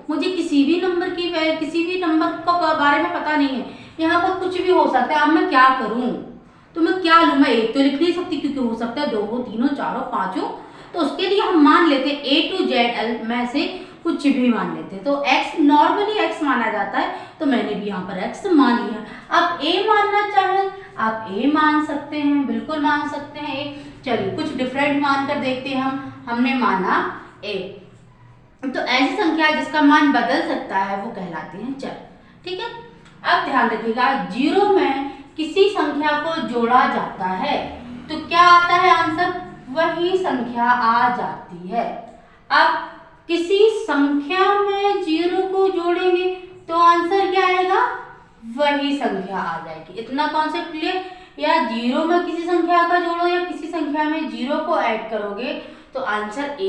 मुझे किसी भी नंबर का बारे में पता नहीं है, यहाँ पर कुछ भी हो सकता है। अब मैं क्या करूं, तो मैं क्या लूं, मैं एक तो लिख नहीं सकती क्योंकि हो सकता है 2 हो, 3 हो, 4 हो, 5 हो। तो उसके लिए हम मान लेते हैं A to Z में से कुछ भी मान लेते हैं। तो x नॉर्मली x माना जाता है, तो मैंने भी यहाँ पर x मान लिया। आप A मानना चाहें आप A मान सकते हैं, बिल्कुल मान सकते हैं A। चलिए कुछ डिफरेंट मान कर देखते हैं हमने माना A। तो ऐसी संख्या जिसका मान बदल सकता है वो कहलाती है चर। ठीक है, अब ध्यान रखिएगा, 0 में किसी संख्या को जोड़ा जाता है तो क्या आता है आंसर, वही संख्या आ जाती है। अब किसी संख्या में 0 को जोड़ेंगे तो आंसर क्या आएगा, वही संख्या आ जाएगी। इतना कॉन्सेप्ट क्लियर। या 0 में किसी संख्या का जोड़ो या किसी संख्या में 0 को ऐड करोगे तो आंसर A